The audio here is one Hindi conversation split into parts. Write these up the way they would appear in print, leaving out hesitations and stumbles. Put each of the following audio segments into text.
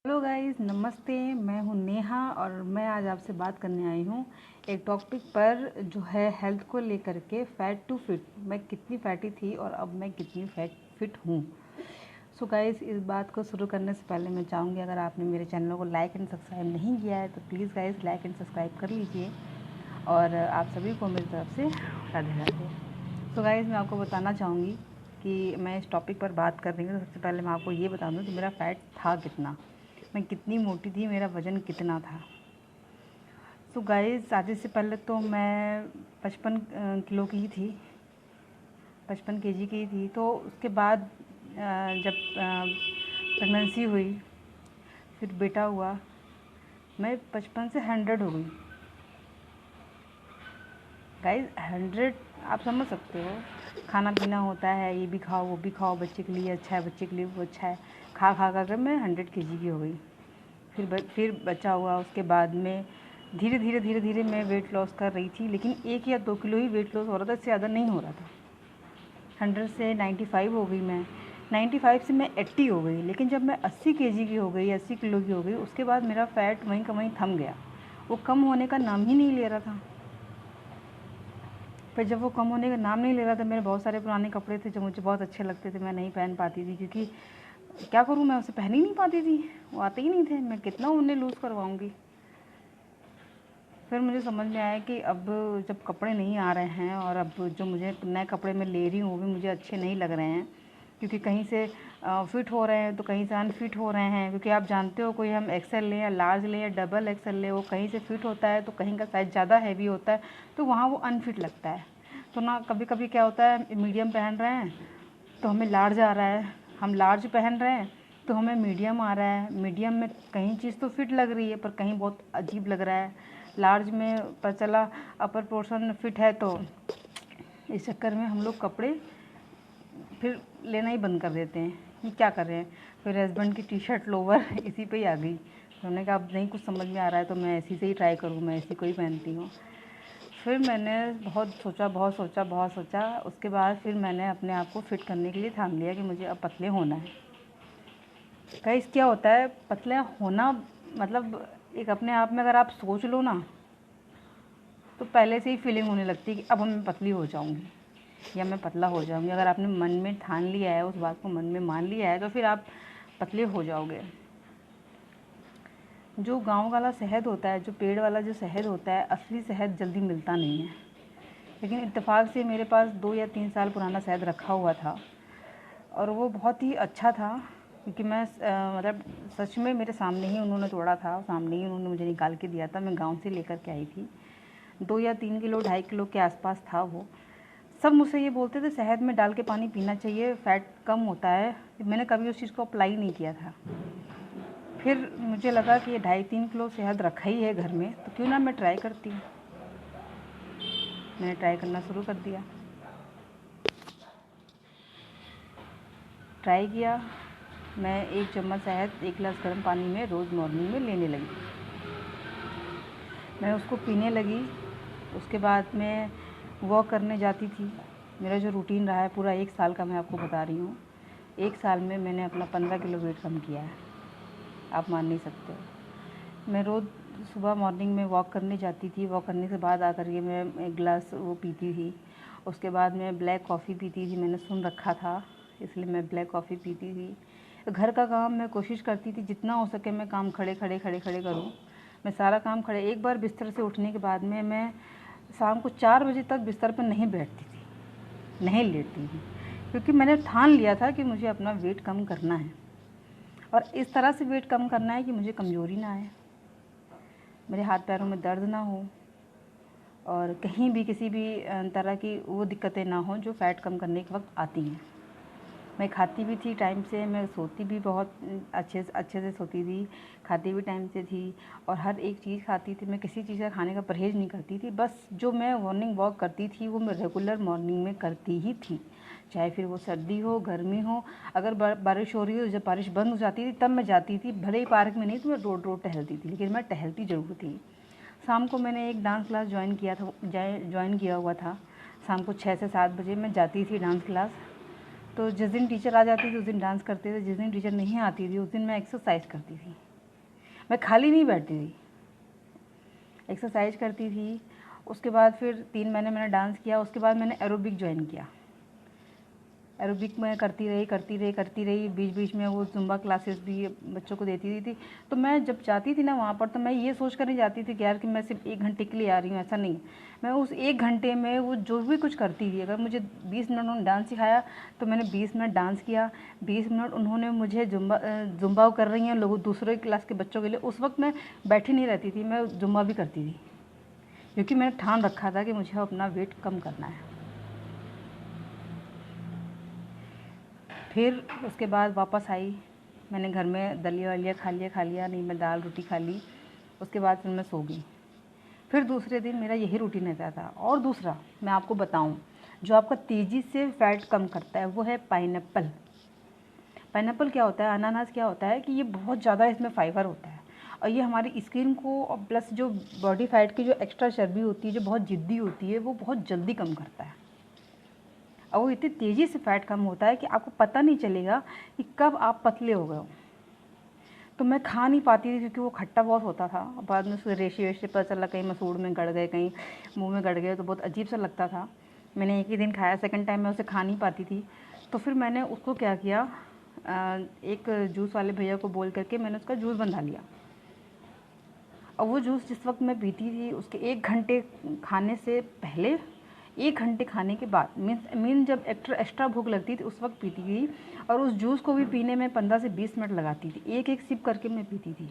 हेलो गाइस, नमस्ते। मैं हूँ नेहा और मैं आज आपसे बात करने आई हूँ एक टॉपिक पर जो है हेल्थ को लेकर के, फैट टू फिट। मैं कितनी फैटी थी और अब मैं कितनी फिट हूँ। सो गाइस, इस बात को शुरू करने से पहले मैं चाहूँगी, अगर आपने मेरे चैनल को लाइक एंड सब्सक्राइब नहीं किया है तो please guys like and subscribe कर लीजिए। और आप सभी को मेरी तरफ से राधे राधे। सो गाइस, मैं आपको बताना चाहूँगी कि मैं इस टॉपिक पर बात कर रही हूँ तो सबसे पहले मैं आपको ये बता दूँ कि मेरा फ़ैट था कितना, मैं कितनी मोटी थी, मेरा वज़न कितना था। सो गाइस, शादी से पहले तो मैं 55 किलो की थी, 55 केजी की थी। तो उसके बाद जब प्रेगनेंसी हुई, फिर बेटा हुआ, मैं 55 से 100 हो गई। गाइस 100 आप समझ सकते हो। खाना पीना होता है, ये भी खाओ वो भी खाओ, बच्चे के लिए अच्छा है, बच्चे के लिए वो अच्छा है, खा खा कर मैं 100 केजी की हो गई। फिर बच्चा हुआ। उसके बाद में धीरे धीरे मैं वेट लॉस कर रही थी, लेकिन 1 या 2 किलो ही वेट लॉस हो रहा था, इससे ज़्यादा नहीं हो रहा था। 100 से 95 हो गई मैं, 95 से मैं 80 हो गई। लेकिन जब मैं 80 केजी की हो गई, 80 किलो की हो गई, उसके बाद मेरा फ़ैट वहीं का वहीं थम गया। वो कम होने का नाम ही नहीं ले रहा था। पर जब वो कम होने का नाम नहीं ले रहा था, मेरे बहुत सारे पुराने कपड़े थे जो मुझे बहुत अच्छे लगते थे, मैं नहीं पहन पाती थी, क्योंकि क्या करूँ, मैं उसे पहन ही नहीं पाती थी, वो आते ही नहीं थे। मैं कितना उन्हें लूज़ करवाऊँगी। फिर मुझे समझ में आया कि अब जब कपड़े नहीं आ रहे हैं और अब जो मुझे नए कपड़े मैं ले रही हूँ वो भी मुझे अच्छे नहीं लग रहे हैं, क्योंकि कहीं से फ़िट हो रहे हैं तो कहीं से अनफिट हो रहे हैं। क्योंकि आप जानते हो, कोई हम एक्सेल लें या लार्ज लें या डबल एक्सेल लें, वो कहीं से फ़िट होता है तो कहीं का साइज़ ज़्यादा हैवी होता है, तो वहाँ वो अनफिट लगता है। तो ना कभी कभी क्या होता है, मीडियम पहन रहे हैं तो हमें लार्ज आ रहा है, हम लार्ज पहन रहे हैं तो हमें मीडियम आ रहा है। मीडियम में कहीं चीज़ तो फिट लग रही है पर कहीं बहुत अजीब लग रहा है। लार्ज में पता चला अपर पोर्शन फिट है, तो इस चक्कर में हम लोग कपड़े फिर लेना ही बंद कर देते हैं कि क्या कर रहे हैं। फिर हस्बैंड की टी शर्ट लोवर इसी पे ही आ गई। तो हमने कहा अब नहीं कुछ समझ में आ रहा है तो मैं ऐसी से ही ट्राई करूँ, मैं ऐसी को ही पहनती हूँ। फिर मैंने बहुत सोचा। उसके बाद फिर मैंने अपने आप को फिट करने के लिए ठान लिया कि मुझे अब पतले होना है। गाइस, क्या होता है पतले होना, मतलब एक अपने आप में अगर आप सोच लो ना, तो पहले से ही फीलिंग होने लगती है कि अब मैं पतली हो जाऊंगी या मैं पतला हो जाऊंगी। अगर आपने मन में ठान लिया है, उस बात को मन में मान लिया है, तो फिर आप पतले हो जाओगे। जो गांव वाला शहद होता है, जो पेड़ वाला जो शहद होता है, असली शहद जल्दी मिलता नहीं है। लेकिन इत्तेफाक से मेरे पास 2 या 3 साल पुराना शहद रखा हुआ था और वो बहुत ही अच्छा था, क्योंकि मैं मतलब सच में मेरे सामने ही उन्होंने तोड़ा था, सामने ही उन्होंने मुझे निकाल के दिया था। मैं गांव से लेकर के आई थी। 2 या 3 किलो 2.5 किलो के आसपास था वो। सब मुझसे ये बोलते थे शहद में डाल के पानी पीना चाहिए, फ़ैट कम होता है। मैंने कभी उस चीज़ को अप्लाई नहीं किया था। फिर मुझे लगा कि ये 2.5-3 किलो शहद रखा ही है घर में, तो क्यों ना मैं ट्राई करती हूँ। मैंने ट्राई करना शुरू कर दिया। ट्राई किया। मैं 1 चम्मच शहद 1 गिलास गर्म पानी में रोज़ मॉर्निंग में लेने लगी। मैं उसको पीने लगी। उसके बाद मैं वॉक करने जाती थी। मेरा जो रूटीन रहा है पूरा 1 साल का, मैं आपको बता रही हूँ। 1 साल में मैंने अपना 15 किलो वेट कम किया है, आप मान नहीं सकते हो। मैं रोज़ सुबह मॉर्निंग में वॉक करने जाती थी। वॉक करने के बाद आकर के मैं 1 गिलास वो पीती थी। उसके बाद मैं ब्लैक कॉफ़ी पीती थी। मैंने सुन रखा था, इसलिए मैं ब्लैक कॉफ़ी पीती थी। तो घर का काम मैं कोशिश करती थी जितना हो सके मैं काम खड़े करूँ। मैं सारा काम खड़े। एक बार बिस्तर से उठने के बाद में मैं शाम को 4 बजे तक बिस्तर पर नहीं बैठती थी, नहीं लेटती थी, क्योंकि मैंने ठान लिया था कि मुझे अपना वेट कम करना है। और इस तरह से वेट कम करना है कि मुझे कमज़ोरी ना आए, मेरे हाथ पैरों में दर्द ना हो, और कहीं भी किसी भी तरह की वो दिक्कतें ना हो जो फ़ैट कम करने के वक्त आती हैं। मैं खाती भी थी टाइम से, मैं सोती भी बहुत अच्छे से सोती थी, खाती भी टाइम से थी, और हर एक चीज़ खाती थी। मैं किसी चीज़ का खाने का परहेज़ नहीं करती थी। बस जो मैं मॉर्निंग वॉक करती थी वो मैं रेगुलर मॉर्निंग में करती ही थी, चाहे फिर वो सर्दी हो गर्मी हो। अगर बारिश हो रही हो, जब बारिश बंद हो जाती थी तब मैं जाती थी, भले ही पार्क में नहीं तो मैं रोड टहलती थी, लेकिन मैं टहलती ज़रूर थी। शाम को मैंने एक डांस क्लास ज्वाइन किया हुआ था। शाम को 6 से 7 बजे मैं जाती थी डांस क्लास। तो जिस दिन टीचर आ जाती थी उस दिन डांस करते थे, जिस दिन टीचर नहीं आती थी उस दिन मैं एक्सरसाइज करती थी। मैं खाली नहीं बैठती थी, एक्सरसाइज करती थी। उसके बाद फिर 3 महीने मैंने डांस किया। उसके बाद मैंने एरोबिक ज्वाइन किया। एरोबिक में करती रही। बीच बीच में वो जुम्बा क्लासेस भी बच्चों को देती थी। तो मैं जब जाती थी ना वहाँ पर, तो मैं ये सोच कर नहीं जाती थी कि यार कि मैं सिर्फ 1 घंटे के लिए आ रही हूँ, ऐसा नहीं। मैं उस 1 घंटे में वो जो भी कुछ करती थी, अगर मुझे 20 मिनट उन्होंने डांस सिखाया तो मैंने 20 मिनट डांस किया। 20 मिनट उन्होंने मुझे जुम्बा कर रही हैं लोग दूसरे क्लास के बच्चों के लिए, उस वक्त मैं बैठी नहीं रहती थी, मैं जुम्बा भी करती थी, क्योंकि मैंने ठान रखा था कि मुझे अपना वेट कम करना है। फिर उसके बाद वापस आई, मैंने घर में दलिया वलिया खा लिया, नहीं मैं दाल रोटी खा ली। उसके बाद फिर मैं सो गई। फिर दूसरे दिन मेरा यही रूटीन रहता था। और दूसरा मैं आपको बताऊं, जो आपका तेज़ी से फैट कम करता है वो है पाइनएप्पल। पाइनएप्पल क्या होता है, अनानास क्या होता है कि ये बहुत ज़्यादा इसमें फाइबर होता है, और ये हमारी स्किन को और प्लस जो बॉडी फैट की जो एक्स्ट्रा चर्बी होती है, जो बहुत ज़िद्दी होती है, वो बहुत जल्दी कम करता है। और वो इतनी तेज़ी से फैट कम होता है कि आपको पता नहीं चलेगा कि कब आप पतले हो गए हो। तो मैं खा नहीं पाती थी क्योंकि वो खट्टा बहुत होता था। बाद में उसके रेशे वेशे पता चला, कहीं मसूड़ में गड़ गए, कहीं मुंह में गड़ गए, तो बहुत अजीब सा लगता था। मैंने एक ही दिन खाया, सेकंड टाइम मैं उसे खा नहीं पाती थी। तो फिर मैंने उसको क्या किया, एक जूस वाले भैया को बोल करके मैंने उसका जूस बना लिया। और वो जूस जिस वक्त मैं पीती थी, उसके 1 घंटे खाने से पहले, 1 घंटे खाने के बाद, मीन जब एक्स्ट्रा भूख लगती थी उस वक्त पीती थी। और उस जूस को भी पीने में 15 से 20 मिनट लगाती थी, एक एक सिप करके मैं पीती थी।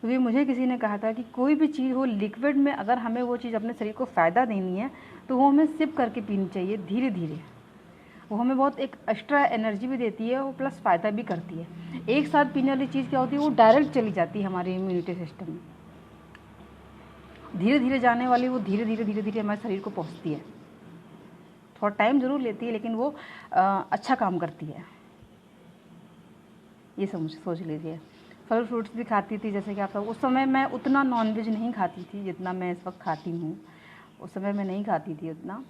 क्योंकि मुझे किसी ने कहा था कि कोई भी चीज़ हो लिक्विड में, अगर हमें वो चीज़ अपने शरीर को फ़ायदा देनी है तो वो हमें सिप करके पीनी चाहिए, धीरे धीरे। वो हमें बहुत एक एक्स्ट्रा एनर्जी भी देती है, वो प्लस फ़ायदा भी करती है। एक साथ पीने वाली चीज़ क्या होती है, वो डायरेक्ट चली जाती है हमारे इम्यूनिटी सिस्टम में। धीरे धीरे जाने वाली वो धीरे धीरे हमारे शरीर को पहुंचती है। थोड़ा टाइम ज़रूर लेती है, लेकिन वो अच्छा काम करती है, ये सोच लीजिए। फल फ्रूट्स भी खाती थी, जैसे कि आप सब। उस समय मैं उतना नॉनवेज नहीं खाती थी जितना मैं इस वक्त खाती हूँ। उस समय मैं नहीं खाती थी उतना,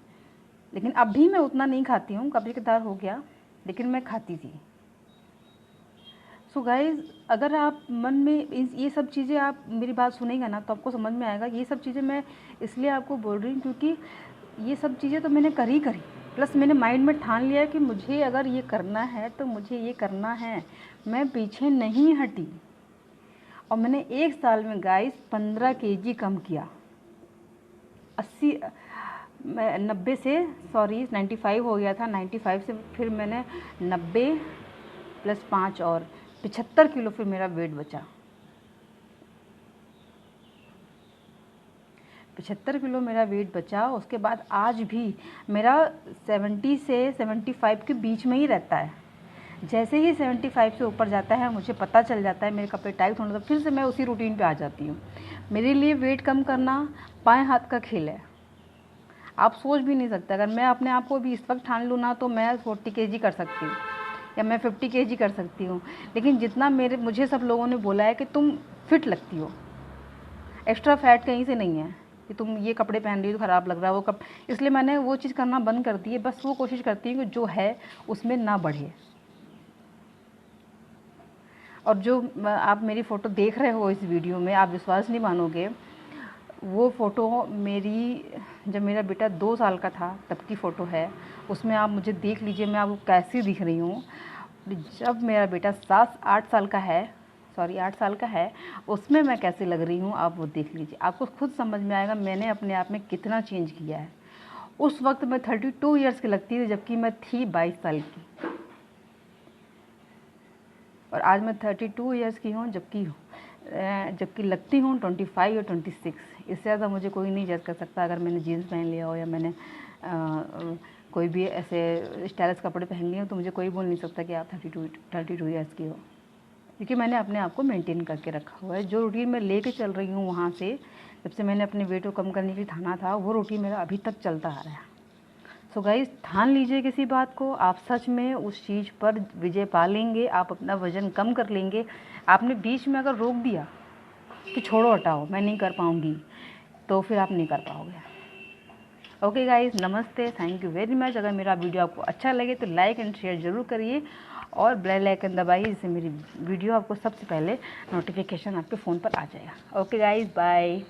लेकिन अब भी मैं उतना नहीं खाती हूँ, कभी कदार हो गया, लेकिन मैं खाती थी। सो गाइज़, अगर आप मन में ये सब चीज़ें, आप मेरी बात सुनेगा ना तो आपको समझ में आएगा। ये सब चीज़ें मैं इसलिए आपको बोल रही हूँ क्योंकि ये सब चीज़ें तो मैंने करी, प्लस मैंने माइंड में ठान लिया कि मुझे अगर ये करना है तो मुझे ये करना है, मैं पीछे नहीं हटी। और मैंने 1 साल में गाइस 15 kg कम किया। 90 से 95 हो गया था। 95 से फिर मैंने 90 + 5 और 75 किलो फिर मेरा वेट बचा। 75 किलो मेरा वेट बचा। उसके बाद आज भी मेरा 70 से 75 के बीच में ही रहता है। जैसे ही 75 से ऊपर जाता है मुझे पता चल जाता है मेरे कपड़े टाइट होने, तो फिर से मैं उसी रूटीन पे आ जाती हूँ। मेरे लिए वेट कम करना बाएं हाथ का खेल है, आप सोच भी नहीं सकते। अगर मैं अपने आप को भी इस वक्त ठान लूँ ना तो मैं 40 kg कर सकती हूँ या मैं 50 kg कर सकती हूँ। लेकिन जितना मुझे सब लोगों ने बोला है कि तुम फिट लगती हो, एक्स्ट्रा फैट कहीं से नहीं है कि तुम ये कपड़े पहन रही हो तो ख़राब लग रहा है वो इसलिए मैंने वो चीज़ करना बंद कर दी है। बस वो कोशिश करती हूँ कि जो है उसमें ना बढ़े। और जो आप मेरी फ़ोटो देख रहे हो इस वीडियो में, आप विश्वास नहीं मानोगे, वो फ़ोटो मेरी जब मेरा बेटा 2 साल का था तब की फ़ोटो है। उसमें आप मुझे देख लीजिए मैं आपको कैसी दिख रही हूँ। जब मेरा बेटा 8 साल का है, 8 साल का है, उसमें मैं कैसे लग रही हूँ आप वो देख लीजिए, आपको खुद समझ में आएगा मैंने अपने आप में कितना चेंज किया है। उस वक्त मैं 32 ईयर्स की लगती थी जबकि मैं थी 22 साल की, और आज मैं 32 ईयर्स की हूँ जबकि लगती हूँ 25 और 26। इससे ज़्यादा मुझे कोई नहीं जज कर सकता। अगर मैंने जीन्स पहन लिया हो या मैंने कोई भी ऐसे स्टाइलिश कपड़े पहन लिए हो तो मुझे कोई बोल नहीं सकता कि आप 32 ईयर्स की हो, क्योंकि मैंने अपने आप को मेंटेन करके रखा हुआ है। जो रूटीन मैं लेके चल रही हूँ वहाँ से, जब से मैंने अपने वेट को कम करने के लिए ठाना था, वो रूटीन मेरा अभी तक चलता आ रहा है। सो गाइस, ठान लीजिए किसी बात को, आप सच में उस चीज़ पर विजय पा लेंगे, आप अपना वज़न कम कर लेंगे। आपने बीच में अगर रोक दिया कि छोड़ो हटाओ मैं नहीं कर पाऊँगी, तो फिर आप नहीं कर पाओगे। ओके गाइस, नमस्ते, थैंक यू वेरी मच। अगर मेरा वीडियो आपको अच्छा लगे तो लाइक एंड शेयर ज़रूर करिए, और बेल आइकन दबाइए, जिससे मेरी वीडियो आपको सबसे पहले नोटिफिकेशन आपके फ़ोन पर आ जाएगा। Okay guys, bye.